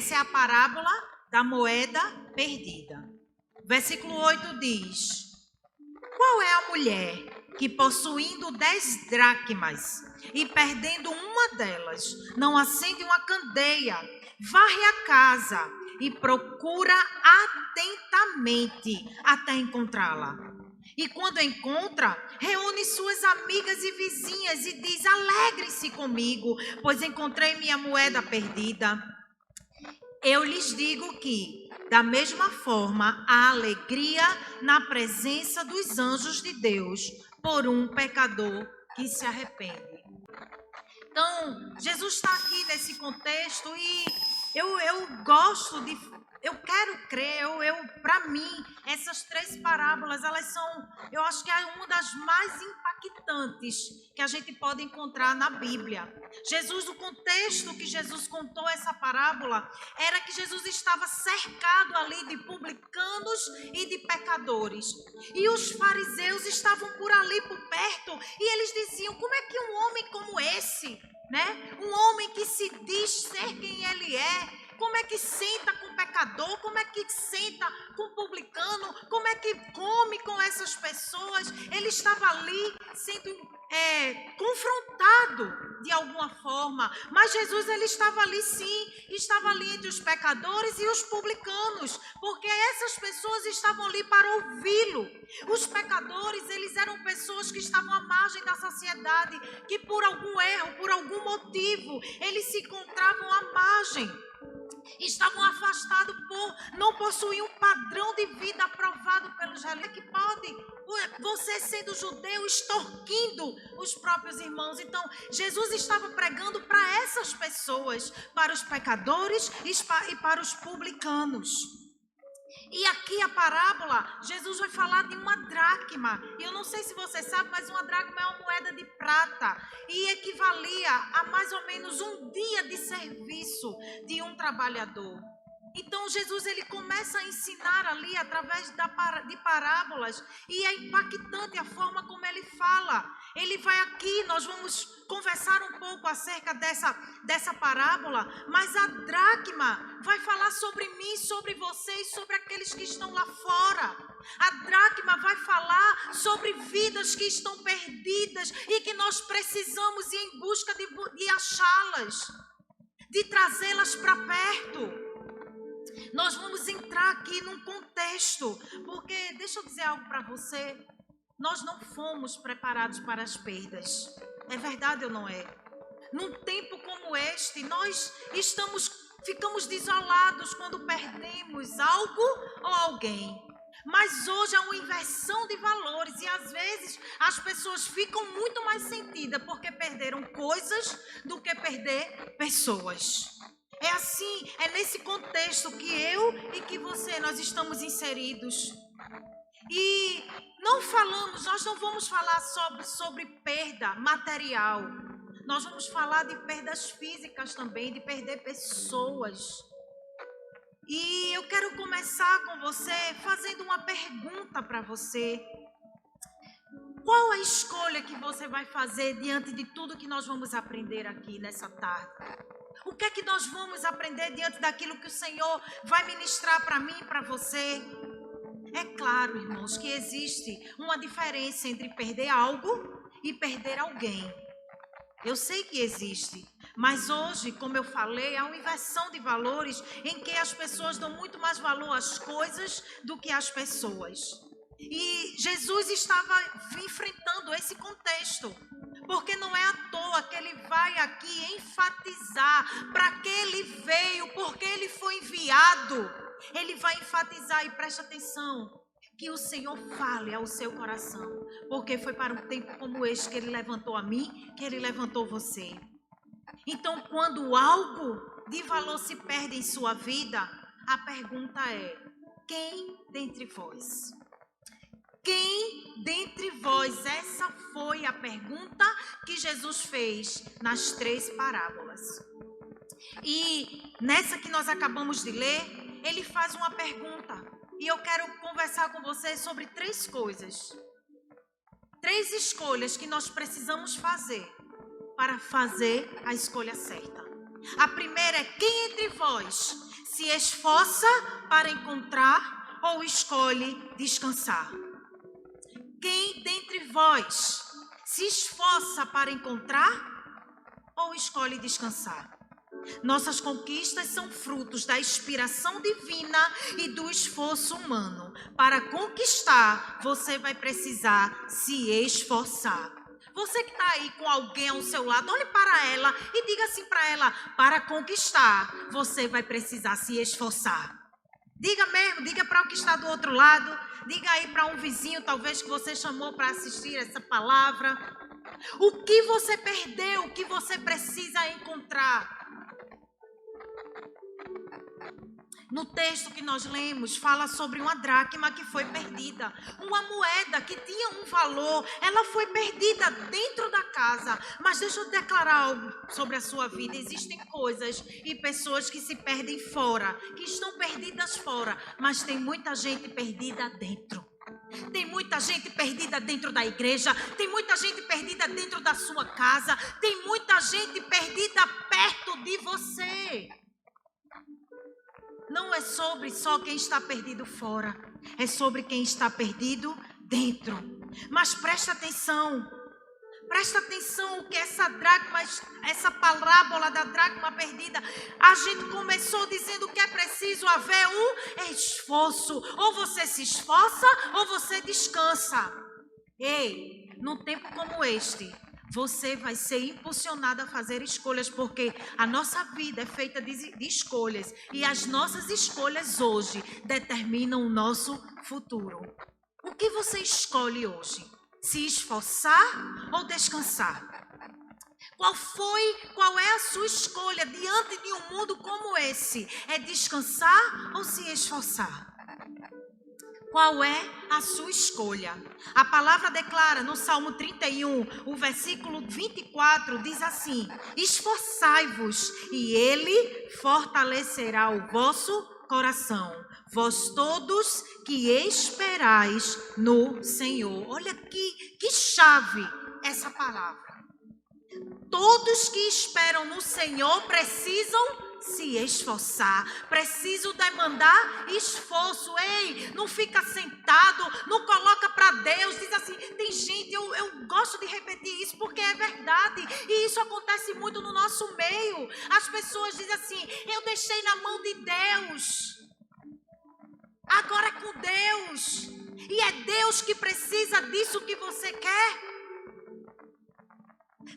Essa é a parábola da moeda perdida. Versículo 8 diz: qual é a mulher que, possuindo 10 dracmas e perdendo uma delas, não acende uma candeia, varre a casa e procura atentamente até encontrá-la? E quando encontra, reúne suas amigas e vizinhas e diz: alegre-se comigo, pois encontrei minha moeda perdida. Eu lhes digo que, da mesma forma, há alegria na presença dos anjos de Deus por um pecador que se arrepende. Então, Jesus está aqui nesse contexto e eu gosto de... Eu quero crer, para mim, essas 3 parábolas, elas são, eu acho que é uma das mais impactantes que a gente pode encontrar na Bíblia. Jesus, o contexto que Jesus contou essa parábola, era que Jesus estava cercado ali de publicanos e de pecadores. E os fariseus estavam por ali, por perto, e eles diziam: como é que um homem como esse, né? Um homem que se diz ser quem ele é, como é que senta com pecador, como é que senta com publicano, como é que come com essas pessoas? Ele estava ali sendo confrontado de alguma forma, mas Jesus, ele estava ali sim, estava ali entre os pecadores e os publicanos, porque essas pessoas estavam ali para ouvi-lo. Os pecadores, eles eram pessoas que estavam à margem da sociedade, que por algum erro, por algum motivo, eles se encontravam à margem. Estavam afastados por não possuir um padrão de vida aprovado pelos religiosos. Que pode você, sendo judeu, extorquindo os próprios irmãos? Então, Jesus estava pregando para essas pessoas, para os pecadores e para os publicanos. E aqui a parábola, Jesus vai falar de uma dracma. E eu não sei se você sabe, mas uma dracma é uma moeda de prata. E equivalia a mais ou menos um dia de serviço de um trabalhador. Então Jesus, ele começa a ensinar ali através de parábolas. E é impactante a forma como ele fala. Ele vai aqui, nós vamos conversar um pouco acerca dessa parábola. Mas a dracma vai falar sobre mim, sobre vocês, sobre aqueles que estão lá fora. A dracma vai falar sobre vidas que estão perdidas e que nós precisamos ir em busca de achá-las, de trazê-las para perto. Nós vamos entrar aqui num contexto, porque deixa eu dizer algo para você, nós não fomos preparados para as perdas. É verdade ou não é? Num tempo como este, nós ficamos desolados quando perdemos algo ou alguém. Mas hoje é uma inversão de valores e às vezes as pessoas ficam muito mais sentidas porque perderam coisas do que perder pessoas. É assim, é nesse contexto que eu e que você, nós estamos inseridos. E nós não vamos falar sobre perda material. Nós vamos falar de perdas físicas também, de perder pessoas. E eu quero começar com você fazendo uma pergunta para você. Qual a escolha que você vai fazer diante de tudo que nós vamos aprender aqui nessa tarde? O que é que nós vamos aprender diante daquilo que o Senhor vai ministrar para mim e para você? É claro, irmãos, que existe uma diferença entre perder algo e perder alguém. Eu sei que existe, mas hoje, como eu falei, há uma inversão de valores em que as pessoas dão muito mais valor às coisas do que às pessoas. E Jesus estava enfrentando esse contexto. Porque não é à toa que ele vai aqui enfatizar para que ele veio, porque ele foi enviado. Ele vai enfatizar, e preste atenção, que o Senhor fale ao seu coração. Porque foi para um tempo como este que ele levantou a mim, que ele levantou você. Então, quando algo de valor se perde em sua vida, a pergunta é: quem dentre vós? Quem dentre vós? Essa foi a pergunta que Jesus fez nas 3 parábolas. E nessa que nós acabamos de ler, ele faz uma pergunta. E eu quero conversar com você sobre 3 coisas. 3 escolhas que nós precisamos fazer para fazer a escolha certa. A primeira é: quem entre vós Se esforça para encontrar ou escolhe descansar? Quem dentre vós se esforça para encontrar ou escolhe descansar? Nossas conquistas são frutos da inspiração divina e do esforço humano. Para conquistar, você vai precisar se esforçar. Você que está aí com alguém ao seu lado, olhe para ela e diga assim para ela: para conquistar, você vai precisar se esforçar. Diga mesmo, diga para o que está do outro lado, diga aí para um vizinho, talvez que você chamou para assistir essa palavra. O que você perdeu, o que você precisa encontrar? No texto que nós lemos, fala sobre uma dracma que foi perdida. Uma moeda que tinha um valor, ela foi perdida dentro da casa. Mas deixa eu declarar algo sobre a sua vida. Existem coisas e pessoas que se perdem fora, que estão perdidas fora, mas tem muita gente perdida dentro. Tem muita gente perdida dentro da igreja, tem muita gente perdida dentro da sua casa, tem muita gente perdida perto de você. Não é sobre só quem está perdido fora, é sobre quem está perdido dentro. Mas presta atenção o que essa dracma, essa parábola da dracma perdida, a gente começou dizendo que é preciso haver um esforço. Ou você se esforça ou você descansa. Ei, num tempo como este, você vai ser impulsionado a fazer escolhas, porque a nossa vida é feita de escolhas. E as nossas escolhas hoje determinam o nosso futuro. O que você escolhe hoje? Se esforçar ou descansar? Qual é a sua escolha diante de um mundo como esse? É descansar ou se esforçar? Qual é a sua escolha? A palavra declara no Salmo 31, o versículo 24, diz assim: esforçai-vos e ele fortalecerá o vosso coração, vós todos que esperais no Senhor. Olha que chave essa palavra. Todos que esperam no Senhor precisam se esforçar, preciso demandar esforço. Ei, não fica sentado, não coloca para Deus, diz assim, tem gente, eu gosto de repetir isso porque é verdade, e isso acontece muito no nosso meio. As pessoas dizem assim, eu deixei na mão de Deus, agora é com Deus, e é Deus que precisa disso que você quer.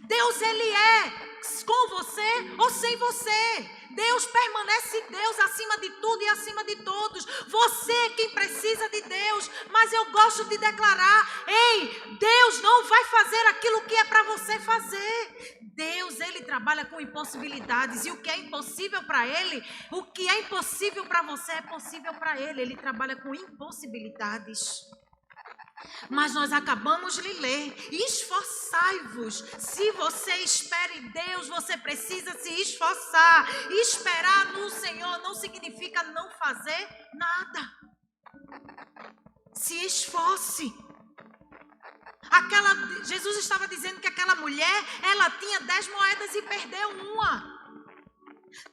Deus, Ele é com você ou sem você. Deus permanece Deus acima de tudo e acima de todos. Você é quem precisa de Deus. Mas eu gosto de declarar, ei, Deus não vai fazer aquilo que é para você fazer. Deus, Ele trabalha com impossibilidades. E o que é impossível para Ele, o que é impossível para você é possível para Ele. Ele trabalha com impossibilidades. Mas nós acabamos de ler, esforçai-vos. Se você espera em Deus, você precisa se esforçar. Esperar no Senhor não significa não fazer nada. Se esforce. Jesus estava dizendo que aquela mulher, ela tinha 10 moedas e perdeu uma.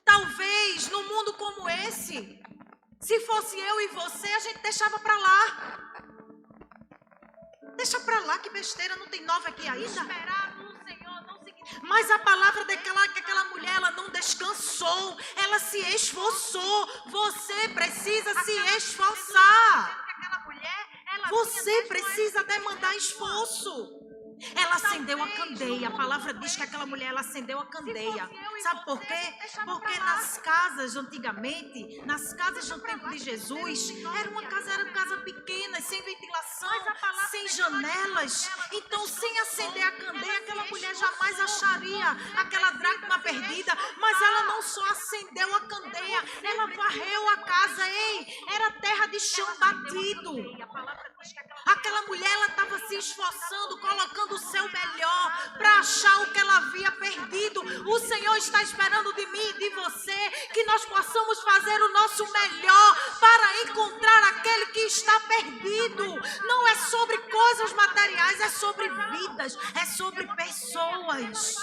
Talvez no mundo como esse, se fosse eu e você, a gente deixava para lá. Deixa pra lá, que besteira, não tem 9 aqui ainda. Esperar no Senhor não significa. Mas a palavra declara que aquela mulher, ela não descansou, ela se esforçou. Você precisa se esforçar. Você precisa demandar esforço. Ela acendeu a candeia. A palavra diz que aquela mulher, ela acendeu a candeia. Sabe por quê? Porque nas casas antigamente, nas casas no tempo de Jesus, era uma casa pequena, sem ventilação, sem janelas. Então, sem acender a candeia, aquela mulher jamais acharia aquela dracma perdida. Mas ela não só acendeu a candeia, ela varreu a casa. Ei, era terra de chão batido. Aquela mulher, ela estava se esforçando, colocando o seu melhor para achar o que ela havia perdido. O Senhor está esperando de mim e de você que nós possamos fazer o nosso melhor para encontrar aquele que está perdido. Não é sobre coisas materiais, é sobre vidas, é sobre pessoas.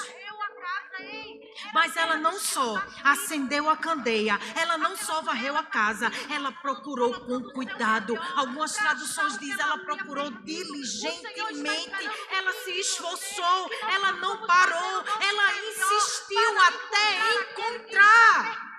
Mas ela não só acendeu a candeia, ela não só varreu a casa, ela procurou com cuidado. Algumas traduções dizem, ela procurou diligentemente, ela se esforçou, ela não parou, ela insistiu até encontrar.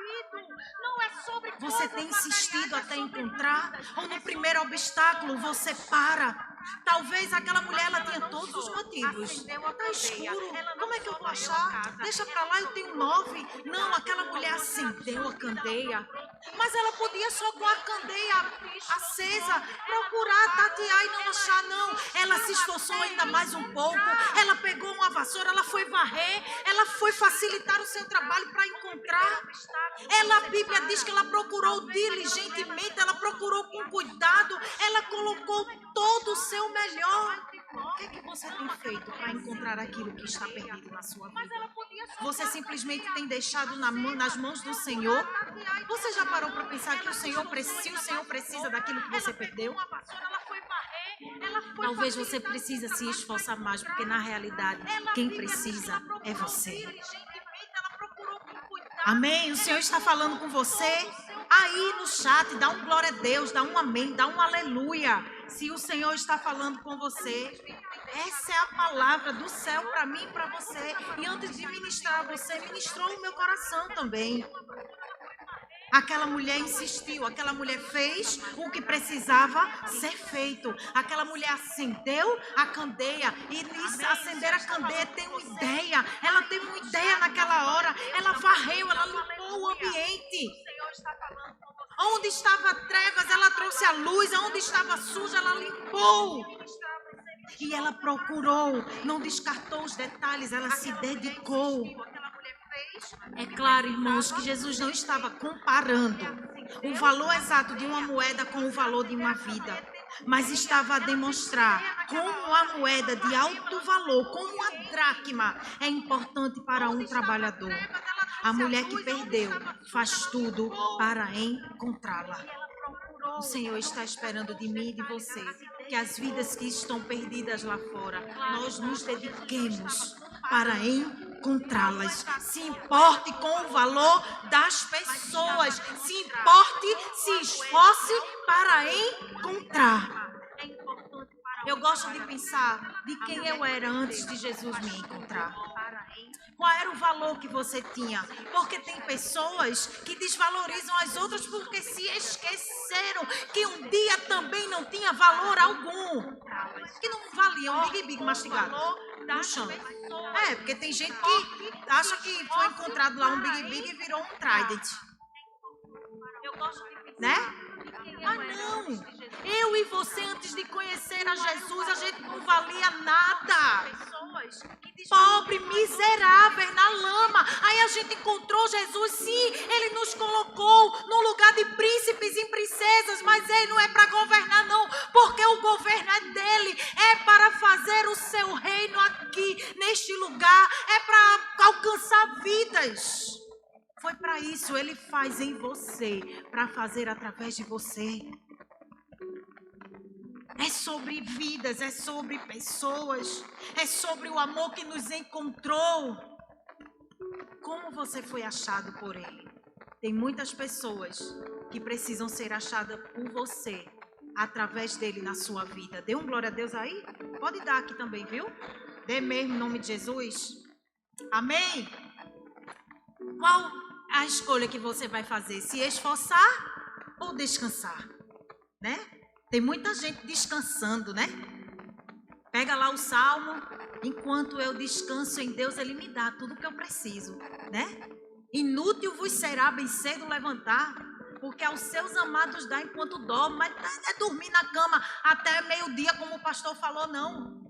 Você tem insistido até encontrar? Ou no primeiro obstáculo você para? Talvez aquela mulher, ela tinha todos os motivos. Está escuro, como é que eu vou achar? Deixa pra lá, eu tenho 9. Não, aquela mulher acendeu a candeia. Mas ela podia só com a candeia acesa procurar, tatear e não achar, não. Ela se esforçou ainda mais um pouco. Ela pegou uma vassoura, ela foi varrer, ela foi facilitar o seu trabalho para encontrar. A Bíblia diz que ela procurou diligentemente, ela procurou com cuidado, ela colocou todo o seu melhor. O que é que você tem feito para encontrar aquilo que está perdido na sua vida? Você simplesmente tem deixado nas mãos do Senhor? Você já parou para pensar que o Senhor precisa daquilo que você perdeu? Talvez você precise se esforçar mais, porque na realidade quem precisa é você. Amém? O Senhor está falando com você. Aí no chat, dá um glória a Deus, dá um amém, dá um aleluia. Se o Senhor está falando com você. Essa é a palavra do céu para mim e para você. E antes de ministrar a você, ministrou o meu coração também. Aquela mulher insistiu, aquela mulher fez o que precisava ser feito. Aquela mulher acendeu a candeia. E acender a candeia tem uma ideia. Ela teve uma ideia naquela hora. Ela varreu, ela limpou o ambiente. Onde estava trevas, ela trouxe a luz. Onde estava suja, ela limpou. E ela procurou, não descartou os detalhes, ela se dedicou. É claro, irmãos, que Jesus não estava comparando o valor exato de uma moeda com o valor de uma vida, mas estava a demonstrar como a moeda de alto valor, como a dracma, é importante para um trabalhador. A mulher que perdeu faz tudo para encontrá-la. O Senhor está esperando de mim e de você que as vidas que estão perdidas lá fora, nós nos dediquemos para encontrá-las. Se importe com o valor das pessoas. Se importe, se esforce para encontrar. Eu gosto de pensar de quem eu era antes de Jesus me encontrar. Qual era o valor que você tinha? Porque tem pessoas que desvalorizam as outras porque se esqueceram que um dia também não tinha valor algum. Que não valia um big mastigado no chão. Porque tem gente que acha que foi encontrado lá um big e virou um trident. Né? Ah, não. Eu e você, antes de conhecer a Jesus, a gente não valia nada. Pobre, miserável, na lama. Aí a gente encontrou Jesus, sim, Ele nos colocou no lugar de príncipes e princesas, mas Ele não é para governar, não, porque o governo é dele, é para fazer o seu reino aqui, neste lugar, é para alcançar vidas. Foi para isso, Ele faz em você, para fazer através de você. É sobre vidas, é sobre pessoas, é sobre o amor que nos encontrou. Como você foi achado por Ele? Tem muitas pessoas que precisam ser achadas por você, através dele na sua vida. Dê um glória a Deus aí? Pode dar aqui também, viu? Dê mesmo em nome de Jesus. Amém? Qual a escolha que você vai fazer? Se esforçar ou descansar? Né? Tem muita gente descansando, né? Pega lá o Salmo. Enquanto eu descanso em Deus, Ele me dá tudo o que eu preciso, né? Inútil vos será bem cedo levantar, porque aos seus amados dá enquanto dorme. Mas não é dormir na cama até meio-dia, como o pastor falou, não.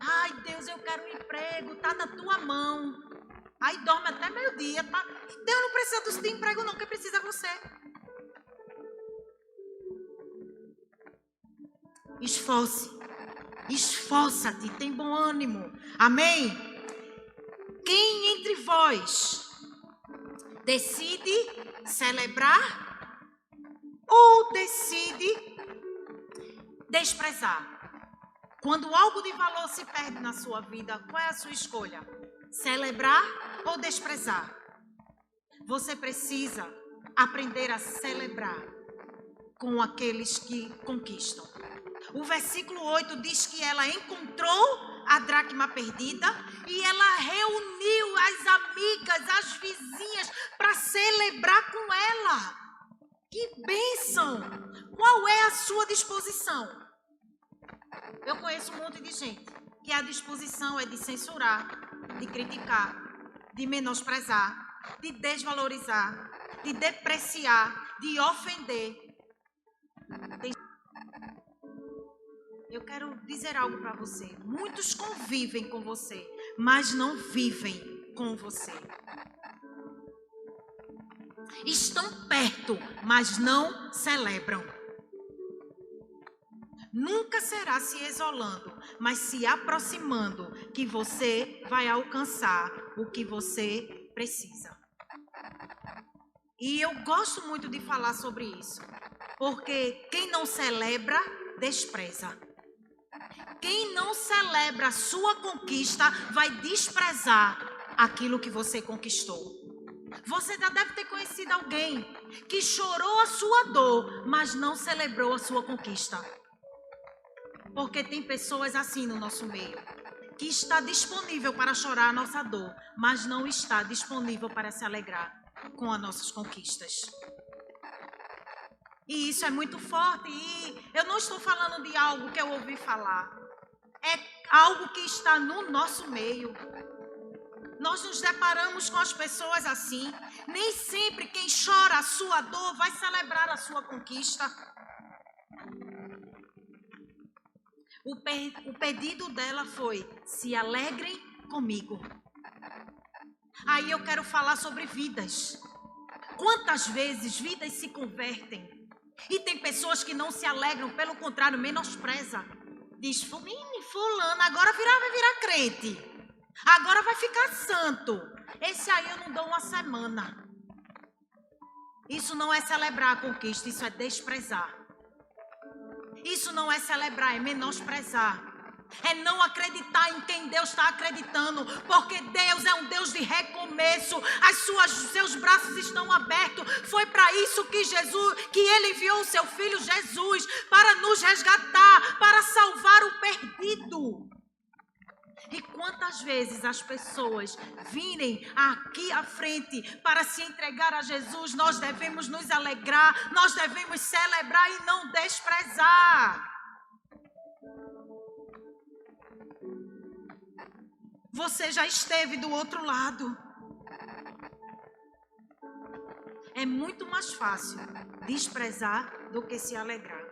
Ai, Deus, eu quero um emprego, tá na tua mão. Aí dorme até meio-dia, tá? Deus não precisa de emprego não, quem precisa é você. Esforça-te, tem bom ânimo. Amém? Quem entre vós decide celebrar ou decide desprezar? Quando algo de valor se perde na sua vida, qual é a sua escolha? Celebrar ou desprezar. Você precisa aprender a celebrar com aqueles que conquistam. O versículo 8 diz que ela encontrou a dracma perdida e ela reuniu as amigas, as vizinhas, para celebrar com ela. Que bênção! Qual é a sua disposição? Eu conheço um monte de gente que a disposição é de censurar, de criticar, de menosprezar, de desvalorizar, de depreciar, de ofender. Eu quero dizer algo para você. Muitos convivem com você, mas não vivem com você. Estão perto, mas não celebram. Nunca será se isolando, mas se aproximando que você vai alcançar o que você precisa. E eu gosto muito de falar sobre isso, porque quem não celebra, despreza. Quem não celebra a sua conquista, vai desprezar aquilo que você conquistou. Você já deve ter conhecido alguém que chorou a sua dor, mas não celebrou a sua conquista. Porque tem pessoas assim no nosso meio, que está disponível para chorar a nossa dor, mas não está disponível para se alegrar com as nossas conquistas. E isso é muito forte, e eu não estou falando de algo que eu ouvi falar. É algo que está no nosso meio. Nós nos deparamos com as pessoas assim. Nem sempre quem chora a sua dor vai celebrar a sua conquista. O pedido dela foi: se alegrem comigo. Aí eu quero falar sobre vidas. Quantas vezes vidas se convertem? E tem pessoas que não se alegram, pelo contrário, menospreza. Diz, fulano, agora vai virar crente. Agora vai ficar santo. Esse aí eu não dou uma semana. Isso não é celebrar a conquista, isso é desprezar. Isso não é celebrar, é menosprezar. É não acreditar em quem Deus está acreditando, porque Deus é um Deus de recomeço. Seus braços estão abertos. Foi para isso que Ele enviou o seu Filho Jesus, para nos resgatar, para salvar o perdido. E quantas vezes as pessoas virem aqui à frente para se entregar a Jesus, nós devemos nos alegrar, nós devemos celebrar e não desprezar. Você já esteve do outro lado. É muito mais fácil desprezar do que se alegrar.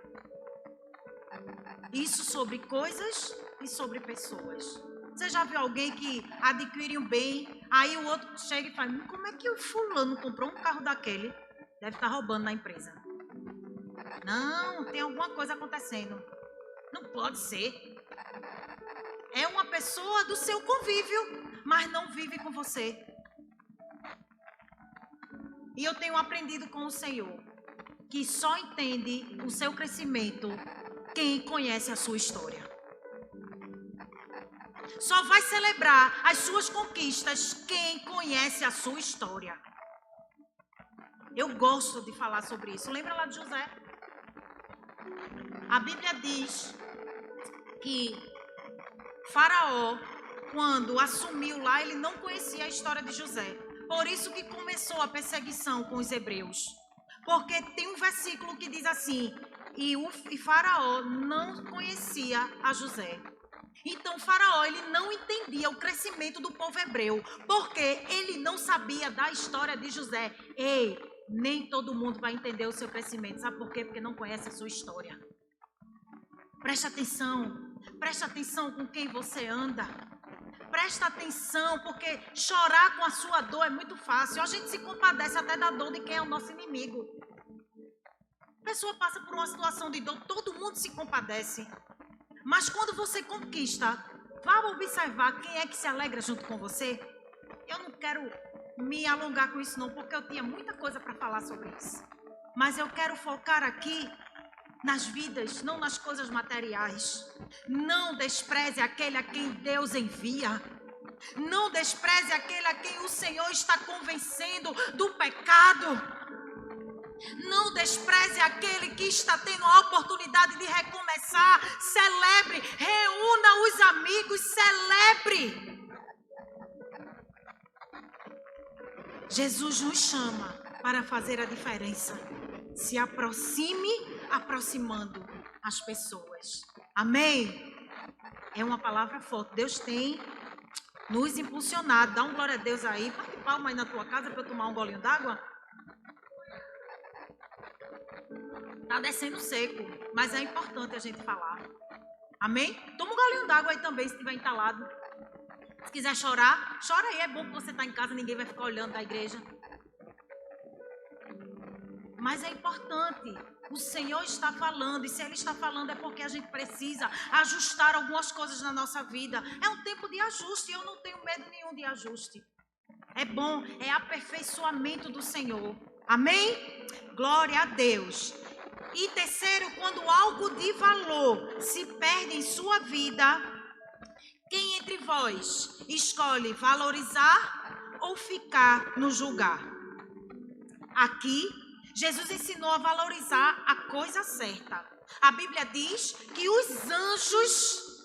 Isso sobre coisas e sobre pessoas. Você já viu alguém que adquire um bem, aí o outro chega e fala, como é que o fulano comprou um carro daquele? Deve estar roubando na empresa. Não, tem alguma coisa acontecendo. Não pode ser. É uma pessoa do seu convívio, mas não vive com você. E eu tenho aprendido com o Senhor que só entende o seu crescimento quem conhece a sua história. Só vai celebrar as suas conquistas quem conhece a sua história. Eu gosto de falar sobre isso. Lembra lá de José? A Bíblia diz que Faraó, quando assumiu lá, ele não conhecia a história de José. Por isso que começou a perseguição com os hebreus. Porque tem um versículo que diz assim, e Faraó não conhecia a José. Então Faraó, ele não entendia o crescimento do povo hebreu, porque ele não sabia da história de José. Ei, nem todo mundo vai entender o seu crescimento. Sabe por quê? Porque não conhece a sua história. Presta atenção com quem você anda. Presta atenção, porque chorar com a sua dor é muito fácil. A gente se compadece até da dor de quem é o nosso inimigo. A pessoa passa por uma situação de dor, todo mundo se compadece. Mas quando você conquista, vá observar quem é que se alegra junto com você. Eu não quero me alongar com isso não, porque eu tinha muita coisa para falar sobre isso. Mas eu quero focar aqui nas vidas, não nas coisas materiais. Não despreze aquele a quem Deus envia. Não despreze aquele a quem o Senhor está convencendo do pecado. Não despreze aquele que está tendo a oportunidade de recomeçar. Celebre, reúna os amigos, celebre. Jesus nos chama para fazer a diferença. Se aproxime, aproximando as pessoas. Amém? É uma palavra forte. Deus tem nos impulsionado. Dá um glória a Deus aí. Bate palma aí na tua casa para eu tomar um golinho d'água. Tá descendo seco, mas é importante a gente falar. Amém? Toma um golinho d'água aí também, se estiver entalado. Se quiser chorar, chora aí. É bom que você está em casa, ninguém vai ficar olhando da igreja. Mas é importante. O Senhor está falando, e se Ele está falando é porque a gente precisa ajustar algumas coisas na nossa vida. É um tempo de ajuste, e eu não tenho medo nenhum de ajuste. É bom, é aperfeiçoamento do Senhor. Amém? Glória a Deus. E terceiro, quando algo de valor se perde em sua vida, quem entre vós escolhe valorizar ou ficar no julgar? Aqui, Jesus ensinou a valorizar a coisa certa. A Bíblia diz que os anjos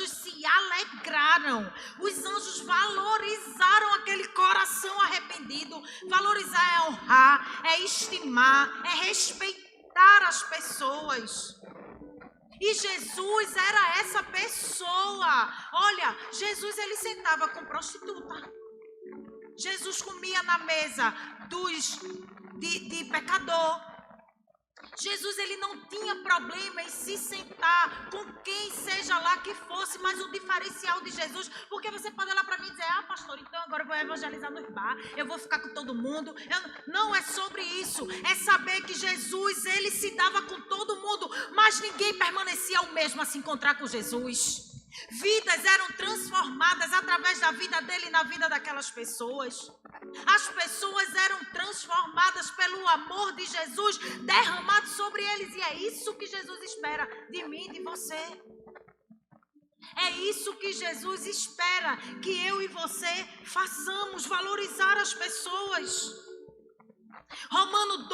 se alegraram. Os anjos valorizaram aquele coração arrependido. Valorizar é honrar, é estimar, é respeitar as pessoas. E Jesus era essa pessoa. Olha, Jesus ele sentava com prostituta. Jesus comia na mesa de pecador. Jesus ele não tinha problema em se sentar com quem seja lá que fosse, mas o diferencial de Jesus, porque você pode olhar para mim e dizer, pastor, então agora eu vou evangelizar no bar, eu vou ficar com todo mundo. Não é sobre isso, é saber que Jesus ele se dava com todo mundo, mas ninguém permanecia o mesmo a se encontrar com Jesus. Vidas eram transformadas através da vida dele e na vida daquelas pessoas. As pessoas eram transformadas pelo amor de Jesus derramado sobre eles. E é isso que Jesus espera de mim e de você. É isso que Jesus espera que eu e você façamos, valorizar as pessoas. Romanos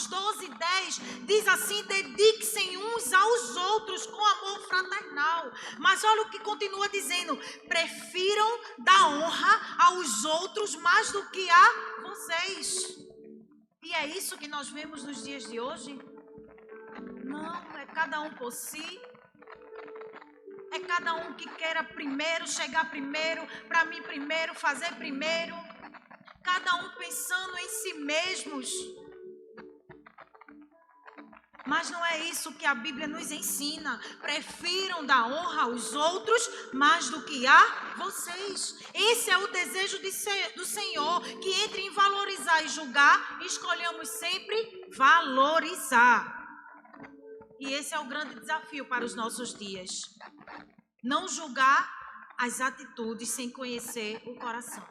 12:10 diz assim: dediquem-se uns aos outros com amor fraternal. Mas olha o que continua dizendo: prefiram dar honra aos outros mais do que a vocês. E é isso que nós vemos nos dias de hoje? Não, é cada um por si. É cada um que queira primeiro, chegar primeiro, para mim primeiro, fazer primeiro. Cada um pensando em si mesmos. Mas não é isso que a Bíblia nos ensina. Prefiram dar honra aos outros mais do que a vocês. Esse é o desejo do Senhor, que entre em valorizar e julgar, escolhamos sempre valorizar. E esse é o grande desafio para os nossos dias. Não julgar as atitudes sem conhecer o coração.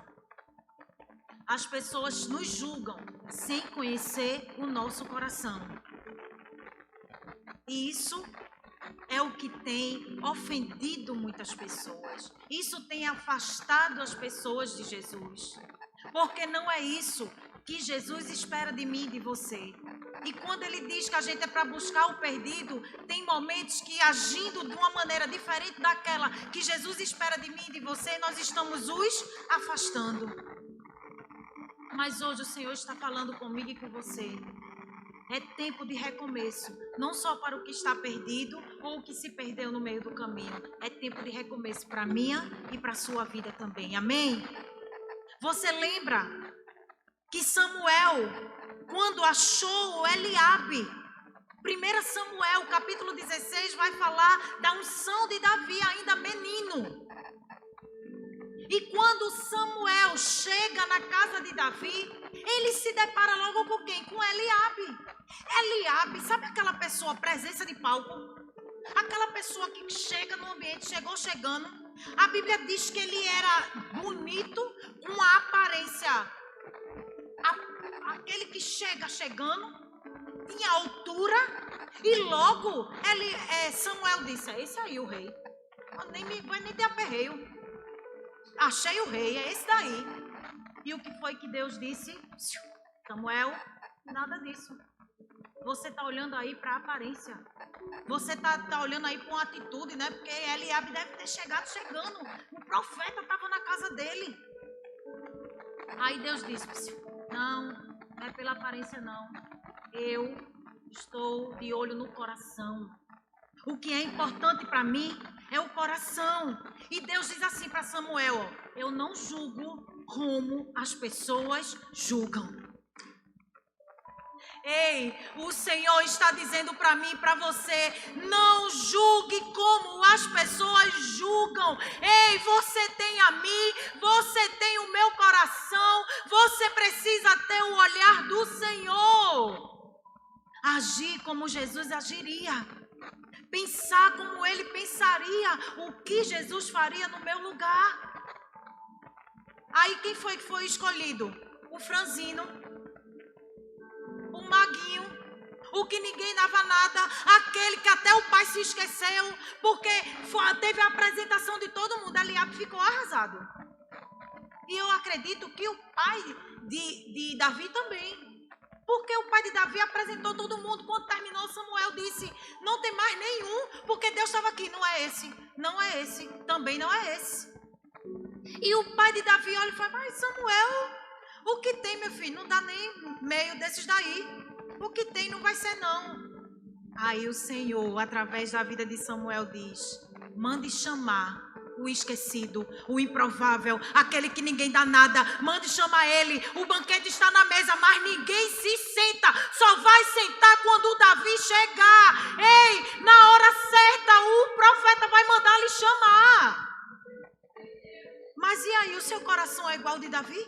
As pessoas nos julgam sem conhecer o nosso coração. E isso é o que tem ofendido muitas pessoas. Isso tem afastado as pessoas de Jesus. Porque não é isso que Jesus espera de mim e de você. E quando ele diz que a gente é para buscar o perdido, tem momentos que agindo de uma maneira diferente daquela que Jesus espera de mim e de você, nós estamos os afastando. Mas hoje o Senhor está falando comigo e com você. É tempo de recomeço. Não só para o que está perdido ou o que se perdeu no meio do caminho. É tempo de recomeço para a minha e para a sua vida também. Amém? Você lembra que Samuel, quando achou Eliabe, 1 Samuel, capítulo 16, vai falar da unção de Davi, ainda menino. E quando Samuel chega na casa de Davi, ele se depara logo com quem? Com Eliabe. Eliabe, sabe aquela pessoa, presença de palco? Aquela pessoa que chega no ambiente, chegando. A Bíblia diz que ele era bonito, com a aparência, aquele que chegando, tinha altura, e logo Samuel disse, esse aí o rei, nem te aperreio. achei o rei, é esse daí. E o que foi que Deus disse? Samuel, nada disso. Você está olhando aí para a aparência. Você está olhando aí para uma atitude, né? Porque Eliabe deve ter chegando. O profeta estava na casa dele. Aí Deus disse, não é pela aparência não. Eu estou de olho no coração. O que é importante para mim é o coração. E Deus diz assim para Samuel, ó, eu não julgo como as pessoas julgam. Ei, o Senhor está dizendo para mim e para você, não julgue como as pessoas julgam. Ei, você tem a mim, você tem o meu coração, você precisa ter o olhar do Senhor. Agir como Jesus agiria. Pensar como Ele pensaria, o que Jesus faria no meu lugar. Aí quem foi que foi escolhido? O franzino, o maguinho, o que ninguém dava nada, aquele que até o pai se esqueceu, porque teve a apresentação de todo mundo, Eliabe ficou arrasado. E eu acredito que o pai de Davi também. Porque o pai de Davi apresentou todo mundo. Quando terminou, Samuel disse, não tem mais nenhum, porque Deus estava aqui. Não é esse, não é esse, também não é esse. E o pai de Davi olha e fala, mas Samuel, o que tem, meu filho? Não dá nem meio desses daí. O que tem não vai ser não. Aí o Senhor, através da vida de Samuel, diz, mande chamar o esquecido, o improvável, aquele que ninguém dá nada, mande chamar ele, o banquete está na mesa, mas ninguém se senta, só vai sentar quando o Davi chegar. Ei, na hora certa o profeta vai mandar lhe chamar. Mas e aí, o seu coração é igual ao de Davi?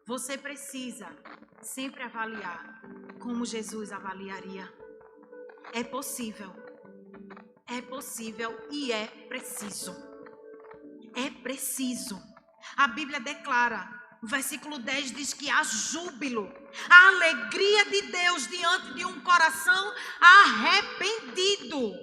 Você precisa sempre avaliar como Jesus avaliaria. É possível e é preciso. É preciso. A Bíblia declara, o versículo 10 diz que há júbilo, a alegria de Deus diante de um coração arrependido.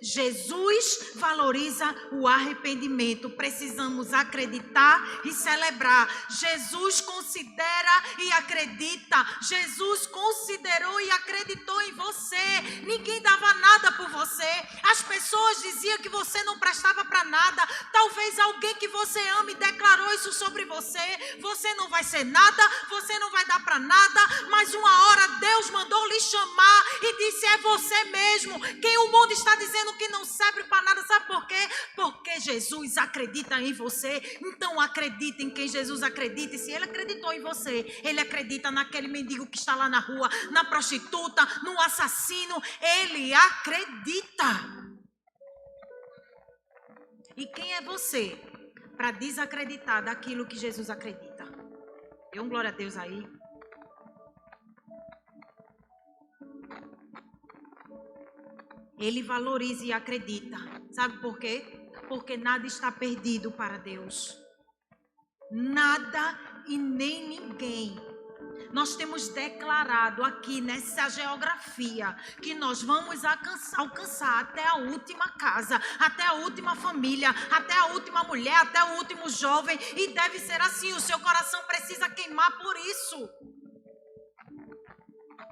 Jesus valoriza o arrependimento. Precisamos acreditar e celebrar. Jesus considera e acredita. Jesus considerou e acreditou em você. Ninguém dava nada por você. As pessoas diziam que você não prestava para nada. Talvez alguém que você ama e declarou isso sobre você. Você não vai ser nada, você não vai dar para nada. Mas uma hora Deus mandou lhe chamar e disse, é você mesmo. Quem o mundo está dizendo que não serve para nada, sabe por quê? Porque Jesus acredita em você. Então acredita em quem Jesus acredita. E se ele acreditou em você, ele acredita naquele mendigo que está lá na rua, na prostituta, no assassino. Ele acredita. E quem é você para desacreditar daquilo que Jesus acredita? Dê um glória a Deus aí. Ele valoriza e acredita. Sabe por quê? Porque nada está perdido para Deus. Nada e nem ninguém. Nós temos declarado aqui nessa geografia que nós vamos alcançar até a última casa, até a última família, até a última mulher, até o último jovem. E deve ser assim, o seu coração precisa queimar por isso.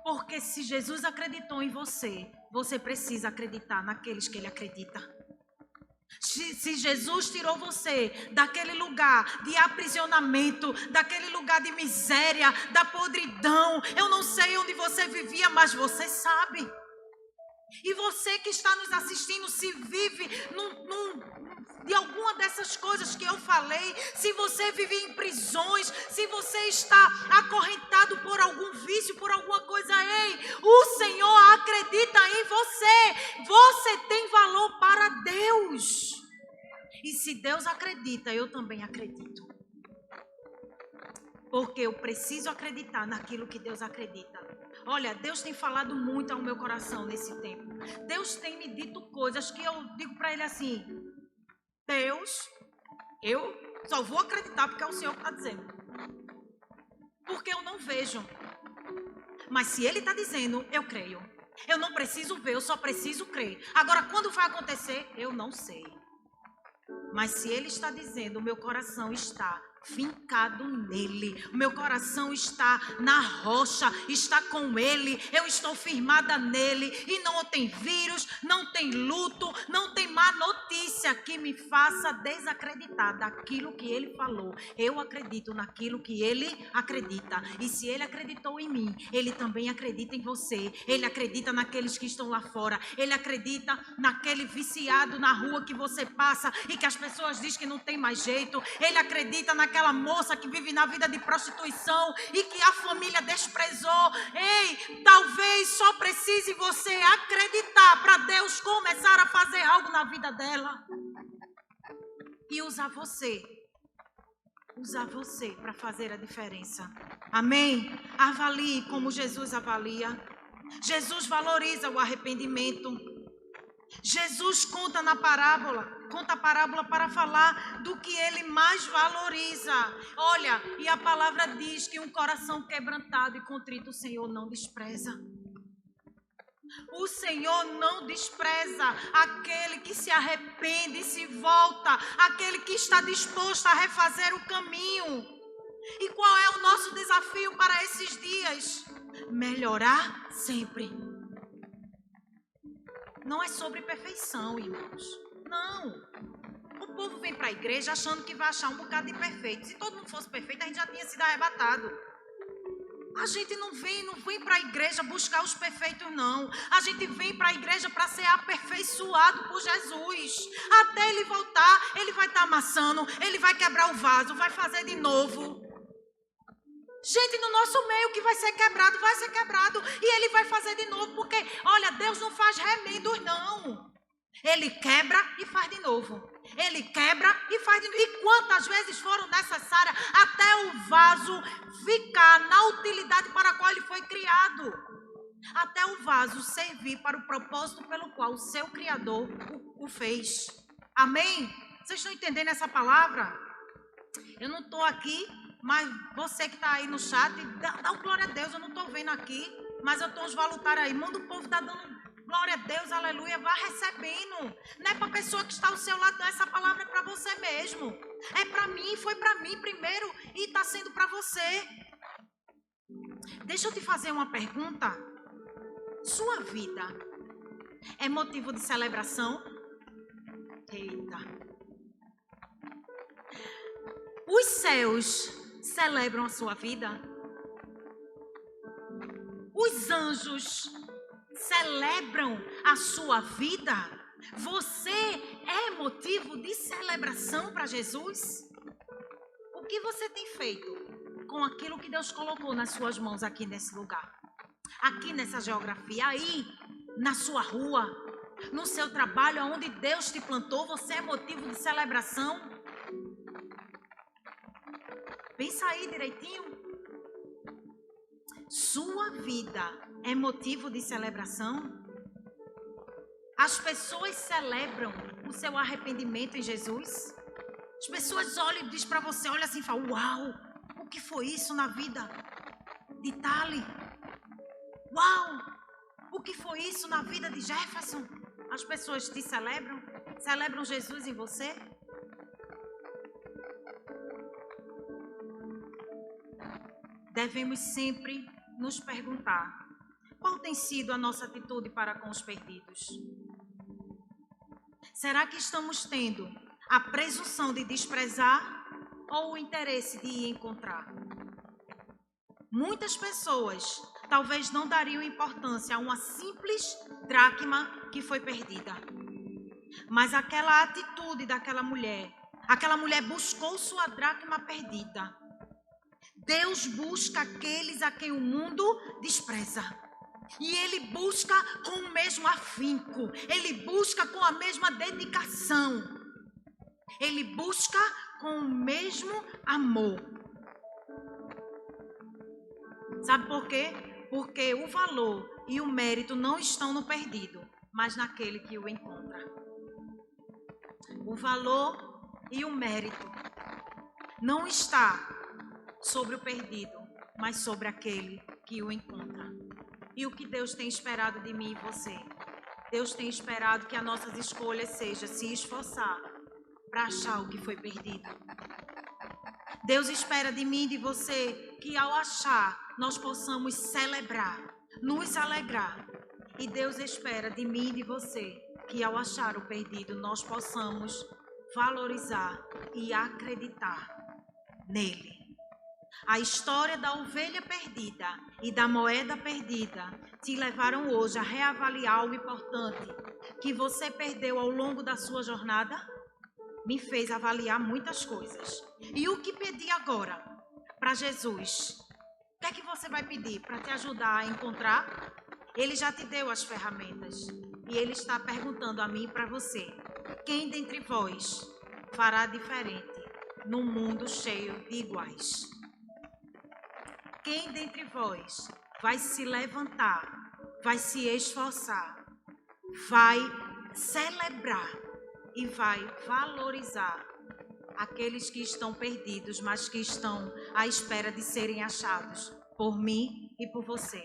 Porque se Jesus acreditou em você, você precisa acreditar naqueles que ele acredita. Se Jesus tirou você daquele lugar de aprisionamento, daquele lugar de miséria, da podridão, eu não sei onde você vivia, mas você sabe. E você que está nos assistindo, se vive de alguma dessas coisas que eu falei, se você vive em prisões, se você está acorrentado por algum vício, por alguma coisa, ei, o Senhor acredita em você. Você tem valor para Deus. E se Deus acredita, eu também acredito. Porque eu preciso acreditar naquilo que Deus acredita. Olha, Deus tem falado muito ao meu coração nesse tempo. Deus tem me dito coisas que eu digo para ele assim, Deus, eu só vou acreditar porque é o Senhor que está dizendo. Porque eu não vejo. Mas se ele está dizendo, eu creio. Eu não preciso ver, eu só preciso crer. Agora, quando vai acontecer, eu não sei. Mas se Ele está dizendo, o meu coração está fincado nele, o meu coração está na rocha, está com Ele, eu estou firmada nele, e não tem vírus, não tem luto, não tem má notícia que me faça desacreditar daquilo que Ele falou. Eu acredito naquilo que Ele acredita, e se Ele acreditou em mim, Ele também acredita em você. Ele acredita naqueles que estão lá fora, Ele acredita naquele viciado na rua que você passa e que as pessoas dizem que não tem mais jeito. Ele acredita naquela moça que vive na vida de prostituição e que a família desprezou. Ei, talvez só precise você acreditar para Deus começar a fazer algo na vida dela e usar você para fazer a diferença. Amém? Avalie como Jesus avalia. Jesus valoriza o arrependimento. Jesus conta a parábola para falar do que Ele mais valoriza. Olha, e a palavra diz que um coração quebrantado e contrito o Senhor não despreza. O Senhor não despreza aquele que se arrepende e se volta, aquele que está disposto a refazer o caminho. E qual é o nosso desafio para esses dias? Melhorar sempre. Não é sobre perfeição, irmãos. Não. O povo vem para a igreja achando que vai achar um bocado de perfeito. Se todo mundo fosse perfeito, a gente já tinha sido arrebatado. A gente não vem para a igreja buscar os perfeitos, não. A gente vem para a igreja para ser aperfeiçoado por Jesus. Até Ele voltar, Ele vai estar amassando, Ele vai quebrar o vaso, vai fazer de novo. Gente no nosso meio que vai ser quebrado, e Ele vai fazer de novo, porque, olha, Deus não faz remendos, não. Ele quebra e faz de novo. Ele quebra e faz de novo. E quantas vezes foram necessárias até o vaso ficar na utilidade para a qual ele foi criado. Até o vaso servir para o propósito pelo qual o seu Criador o fez. Amém? Vocês estão entendendo essa palavra? Eu não estou aqui, mas você que está aí no chat, dá um glória a Deus. Eu não estou vendo aqui, mas eu estou os voluntários aí. Manda o povo estar dando glória a Deus, aleluia, vá recebendo. Não é para a pessoa que está ao seu lado, não. Essa palavra é para você mesmo. É para mim, foi para mim primeiro e está sendo para você. Deixa eu te fazer uma pergunta. Sua vida é motivo de celebração? Eita. Os céus celebram a sua vida? Os anjos celebram a sua vida? Você é motivo de celebração para Jesus? O que você tem feito com aquilo que Deus colocou nas suas mãos aqui nesse lugar? Aqui nessa geografia, aí na sua rua, no seu trabalho, onde Deus te plantou, você é motivo de celebração? Pensa aí direitinho. Sua vida é motivo de celebração? As pessoas celebram o seu arrependimento em Jesus? As pessoas olham e dizem para você, olha assim e falam, uau, o que foi isso na vida de Tali? Uau, o que foi isso na vida de Jefferson? As pessoas te celebram? Celebram Jesus em você? Devemos sempre nos perguntar, qual tem sido a nossa atitude para com os perdidos? Será que estamos tendo a presunção de desprezar ou o interesse de ir encontrar? Muitas pessoas talvez não dariam importância a uma simples dracma que foi perdida. Mas aquela atitude daquela mulher, buscou sua dracma perdida. Deus busca aqueles a quem o mundo despreza. E Ele busca com o mesmo afinco. Ele busca com a mesma dedicação. Ele busca com o mesmo amor. Sabe por quê? Porque o valor e o mérito não estão no perdido, mas naquele que o encontra. O valor e o mérito não está sobre o perdido, mas sobre aquele que o encontra. E o que Deus tem esperado de mim e você? Deus tem esperado que as nossas escolhas sejam se esforçar para achar o que foi perdido. Deus espera de mim e de você que ao achar, nós possamos celebrar, nos alegrar. E Deus espera de mim e de você que ao achar o perdido, nós possamos valorizar e acreditar nele. A história da ovelha perdida e da moeda perdida te levaram hoje a reavaliar algo importante que você perdeu ao longo da sua jornada. Me fez avaliar muitas coisas. E o que pedir agora para Jesus? O que é que você vai pedir para te ajudar a encontrar? Ele já te deu as ferramentas. E Ele está perguntando a mim e para você: quem dentre vós fará diferente num mundo cheio de iguais? Quem dentre vós vai se levantar, vai se esforçar, vai celebrar e vai valorizar aqueles que estão perdidos, mas que estão à espera de serem achados por mim e por você?